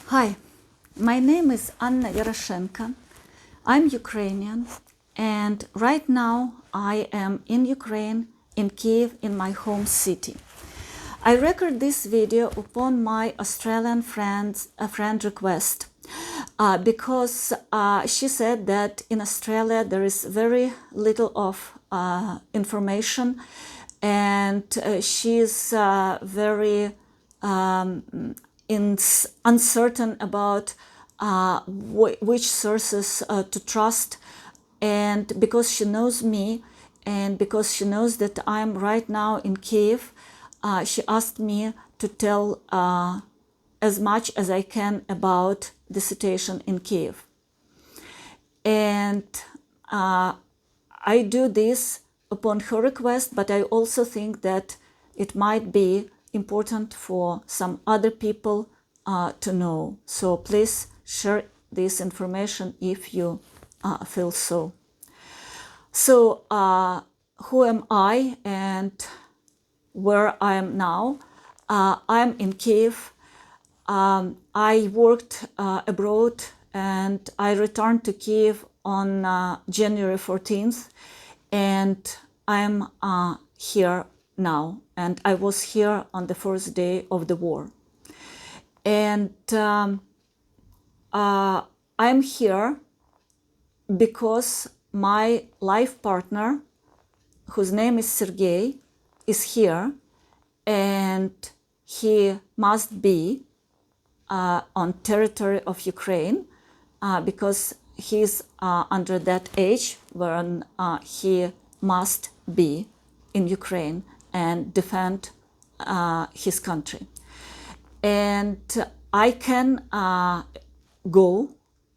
Hi, my name is Ganna Yaroshenko. I'm Ukrainian, and right now I am in Ukraine, in Kyiv, in my home city. I record this video upon my Australian friend request because she said that in Australia there is very little of information, and she's very uncertain about which sources to trust. And because she knows me, and because she knows that I'm right now in Kyiv, she asked me to tell as much as I can about the situation in Kyiv. And I do this upon her request, but I also think that it might be important for some other people to know. So please share this information if you feel so. So who am I and where I am now? I'm in Kyiv. I worked abroad and I returned to Kyiv on January 14th, and I'm here now, and I was here on the first day of the war. And I'm here because my life partner, whose name is Sergei, is here, and he must be on territory of Ukraine because he's under that age when he must be in Ukraine and defend his country. And I can go,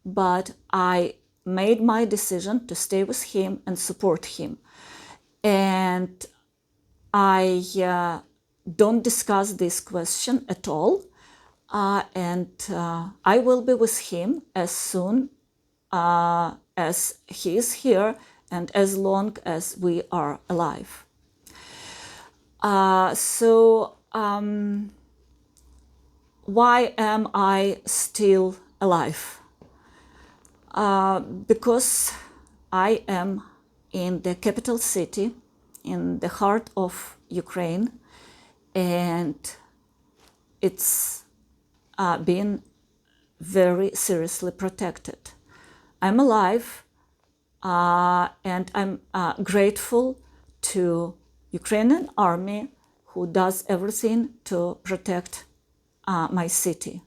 but I made my decision to stay with him and support him. And I don't discuss this question at all. And I will be with him as soon as he is here and as long as we are alive. Why am I still alive? Because I am in the capital city, in the heart of Ukraine, and it's been very seriously protected. I'm alive, and I'm grateful to Ukrainian army who does everything to protect my city.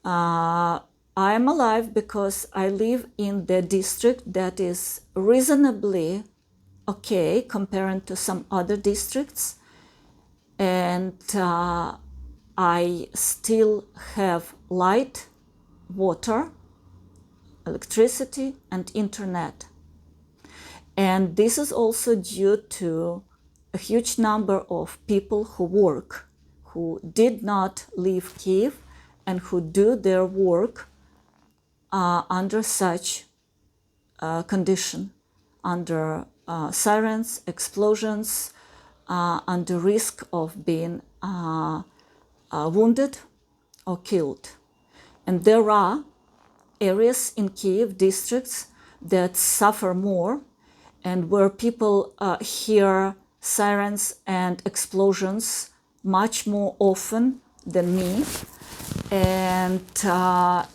I'm alive because I live in the district that is reasonably okay comparing to some other districts, and I still have light, water, electricity, and internet. And this is also due to a huge number of people who work, who did not leave Kyiv and who do their work under such condition, under sirens, explosions, under risk of being wounded or killed. And there are areas in Kyiv, districts, that suffer more, and where people hear sirens and explosions much more often than me. And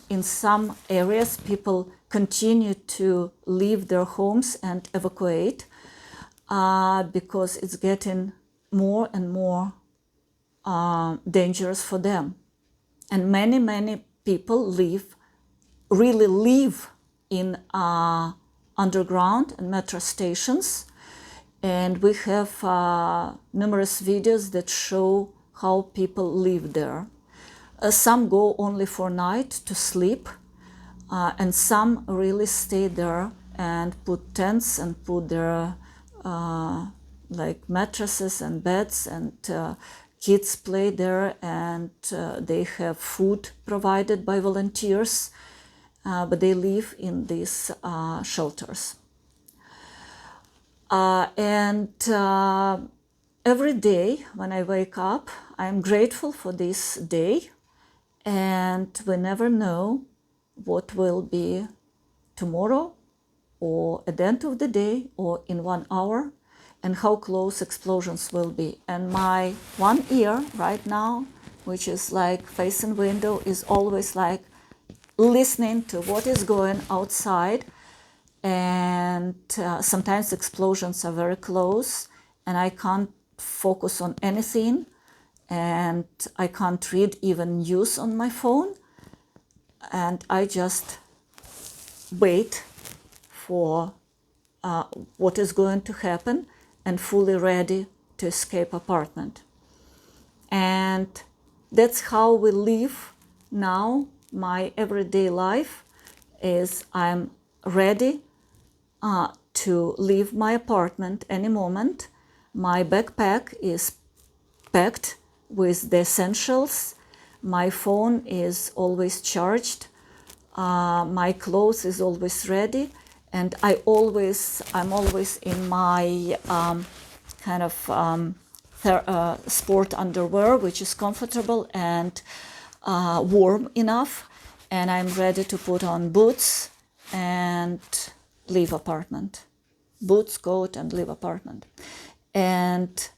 in some areas, people continue to leave their homes and evacuate because it's getting more and more dangerous for them. And many people really live in underground and metro stations. And we have numerous videos that show how people live there. Some go only for night to sleep, and some really stay there and put tents and put their like mattresses and beds, and kids play there, and they have food provided by volunteers, but they live in these shelters. And every day when I wake up, I'm grateful for this day and we never know what will be tomorrow or at the end of the day or in 1 hour, and how close explosions will be. And my one ear right now, which is like facing window, is always like listening to what is going outside. And sometimes explosions are very close and I can't focus on anything, and I can't read even news on my phone, and I just wait for what is going to happen and fully ready to escape apartment. And that's how we live now. My everyday life is I'm ready to leave my apartment any moment. My backpack is packed with the essentials. My phone is always charged. My clothes is always ready, and I'm always in my kind of sport underwear, which is comfortable and warm enough, and I'm ready to put on boots and leave apartment. Boots, coat, and leave apartment. And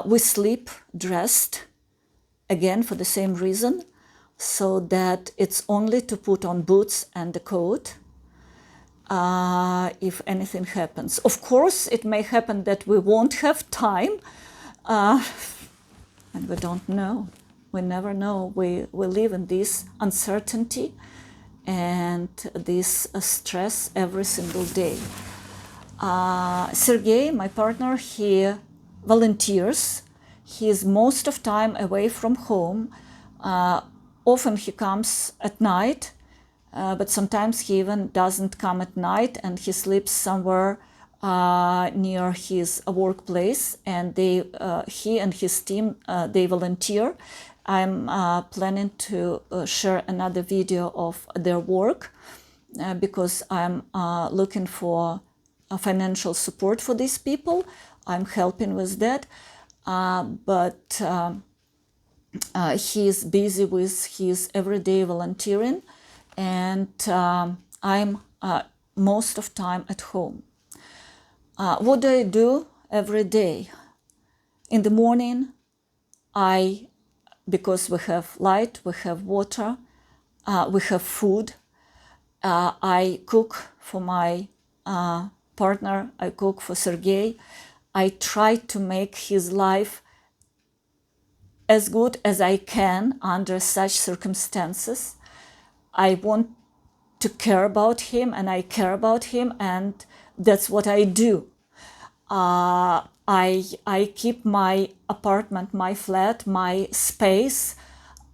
we sleep dressed, again for the same reason, so that it's only to put on boots and the coat if anything happens. Of course, it may happen that we won't have time, and we don't know. We never know. We live in this uncertainty and this stress every single day. Sergey, my partner, he volunteers. He is most of time away from home. Often he comes at night, but sometimes he even doesn't come at night, and he sleeps somewhere near his workplace. And he and his team, they volunteer. I'm planning to share another video of their work because I'm looking for financial support for these people. I'm helping with that, but he is busy with his everyday volunteering, and I'm most of time at home. What do I do every day? In the morning, because we have light, we have water, we have food, I cook for my partner, I cook for Sergey. I try to make his life as good as I can under such circumstances. I want to care about him, and I care about him, and that's what I do. I keep my apartment, my flat, my space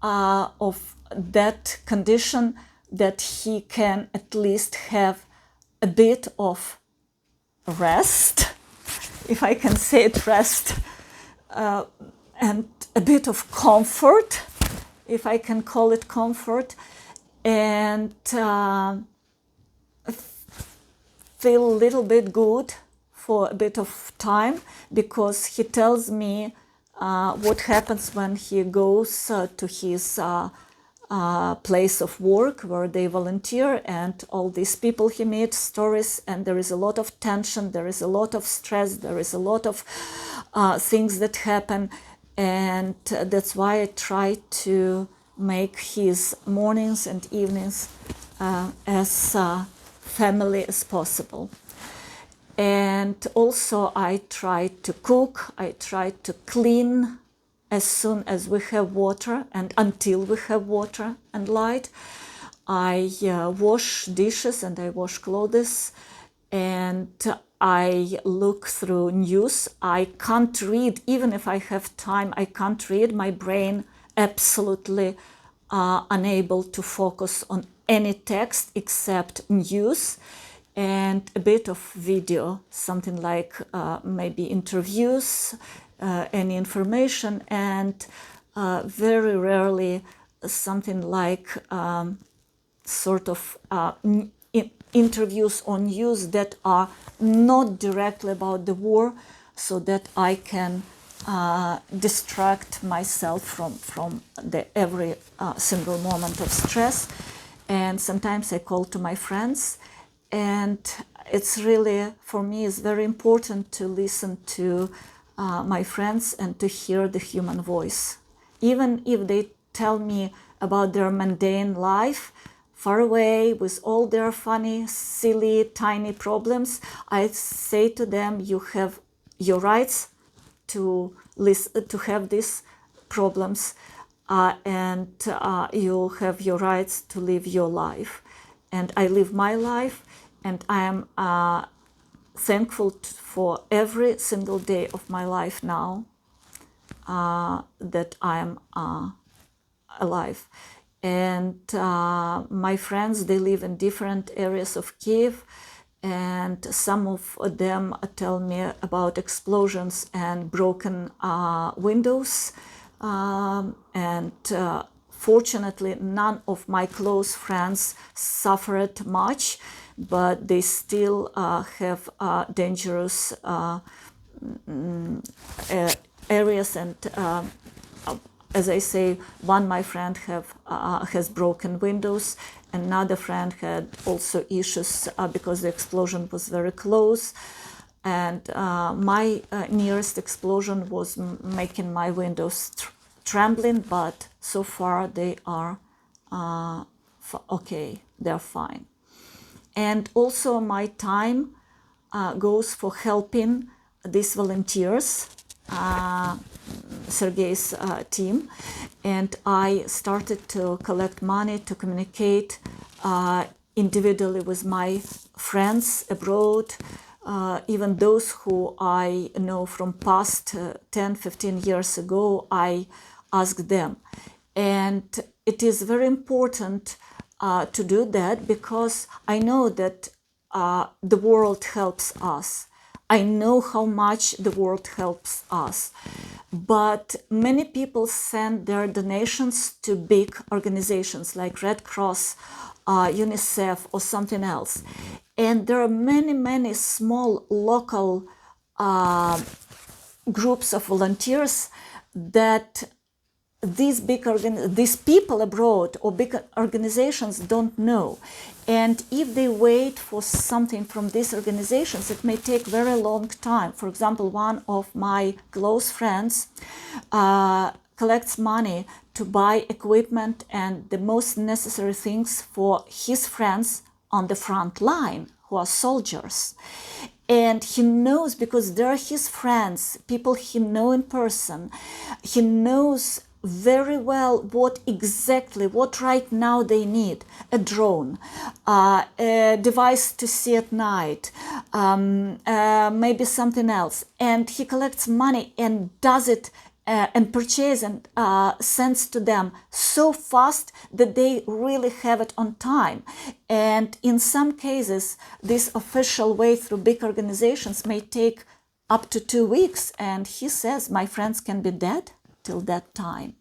of that condition that he can at least have a bit of rest, if I can say it, rest, and a bit of comfort, if I can call it comfort, and feel a little bit good for a bit of time, because he tells me what happens when he goes to his place of work where they volunteer, and all these people he meets, stories, and there is a lot of tension, there is a lot of stress, there is a lot of things that happen, and that's why I try to make his mornings and evenings as family as possible. And also I try to cook, I try to clean as soon as we have water and until we have water and light. I wash dishes and I wash clothes, and I look through news. I can't read, even if I have time, I can't read. My brain absolutely unable to focus on any text except news and a bit of video, something like maybe interviews, any information, and very rarely something like sort of interviews on news that are not directly about the war, so that I can distract myself from the every single moment of stress. And sometimes I call to my friends, and it's really, for me, it's very important to listen to my friends and to hear the human voice. Even if they tell me about their mundane life, far away with all their funny, silly, tiny problems, I say to them, you have your rights to listen, to have these problems, and you have your rights to live your life. And I live my life, and I am thankful for every single day of my life now that I am alive. And my friends, they live in different areas of Kyiv, and some of them tell me about explosions and broken windows. And fortunately, none of my close friends suffered much, but they still have dangerous areas. And as I say, one my friend has broken windows. Another friend had also issues because the explosion was very close. And my nearest explosion was making my windows trembling, but so far they are okay, they're fine. And also my time goes for helping these volunteers, Sergei's team, and I started to collect money to communicate individually with my friends abroad, even those who I know from past 10, 15 years ago. I asked them. And it is very important to do that, because I know that the world helps us. I know how much the world helps us. But many people send their donations to big organizations like Red Cross, UNICEF, or something else. And there are many, many small local groups of volunteers that these people abroad or big organizations don't know. And if they wait for something from these organizations, it may take very long time. For example, one of my close friends collects money to buy equipment and the most necessary things for his friends on the front line, who are soldiers. And he knows, because they're his friends, people he knows in person, he knows very well what right now they need: a drone, a device to see at night, maybe something else. And he collects money and does it and purchase and sends to them so fast that they really have it on time. And in some cases, this official way through big organizations may take up to 2 weeks. And he says, my friends can be dead till that time.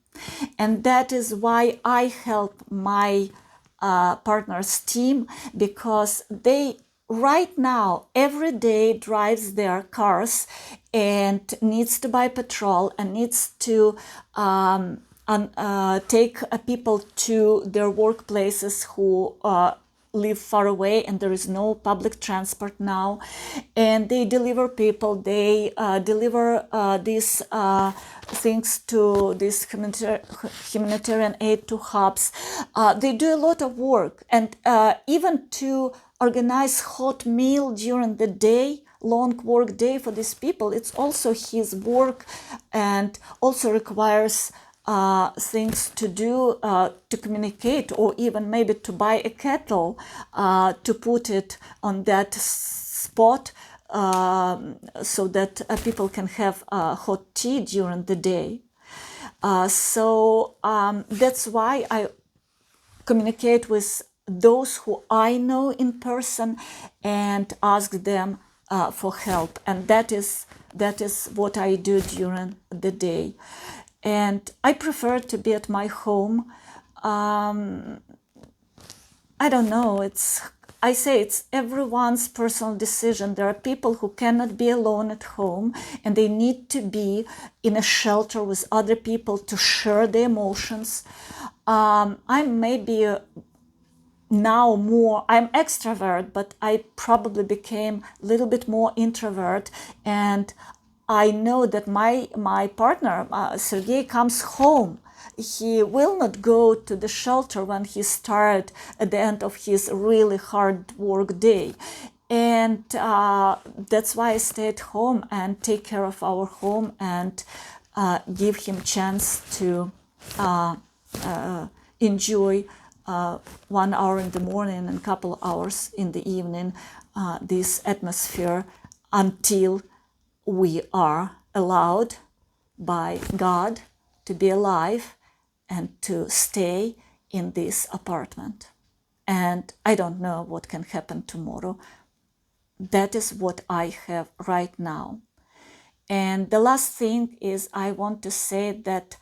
And that is why I help my partners team, because they right now every day drives their cars and needs to buy petrol and needs to take people to their workplaces who live far away, and there is no public transport now. And they deliver people, they deliver these things to this humanitarian aid to hubs. They do a lot of work, and even to organize hot meal during the day, long work day for these people, it's also his work, and also requires things to do to communicate, or even maybe to buy a kettle to put it on that spot so that people can have hot tea during the day. So that's why I communicate with those who I know in person and ask them for help. And that is what I do during the day. And I prefer to be at my home. I don't know, it's I say it's everyone's personal decision. There are people who cannot be alone at home and they need to be in a shelter with other people to share their emotions. I'm maybe now more, I'm extrovert, but I probably became a little bit more introvert. And I know that my partner, Sergei, comes home. He will not go to the shelter when he's tired at the end of his really hard work day. And that's why I stay at home and take care of our home and give him chance to enjoy 1 hour in the morning and a couple hours in the evening this atmosphere until we are allowed by God to be alive and to stay in this apartment. And I don't know what can happen tomorrow. That is what I have right now. And the last thing is I want to say that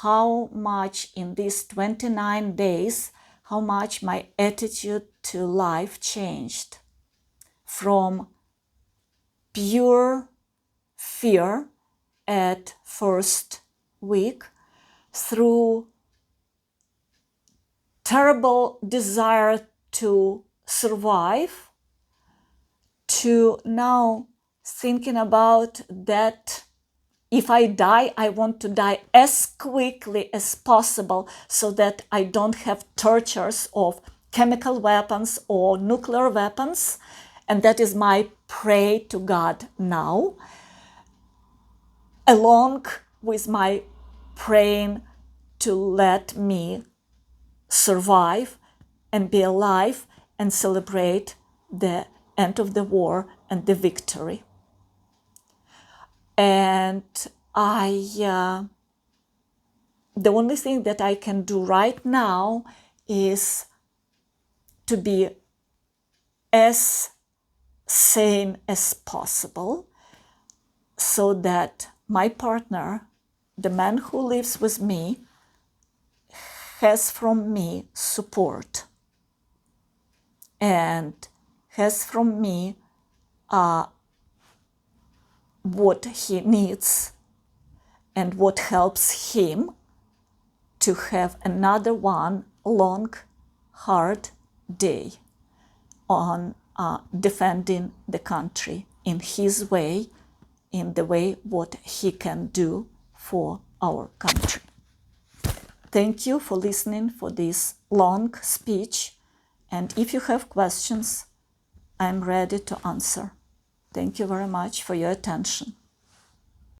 how much in these 29 days, how much my attitude to life changed from pure fear at first week through terrible desire to survive to now thinking about that if I die, I want to die as quickly as possible so that I don't have tortures of chemical weapons or nuclear weapons. And that is my prayer to God now, along with my praying to let me survive and be alive and celebrate the end of the war and the victory. And the only thing that I can do right now is to be as sane as possible so that my partner, the man who lives with me, has from me support and has from me what he needs and what helps him to have another one long, hard day on defending the country in his way, in the way what he can do for our country. Thank you for listening for this long speech. And if you have questions, I'm ready to answer. Thank you very much for your attention.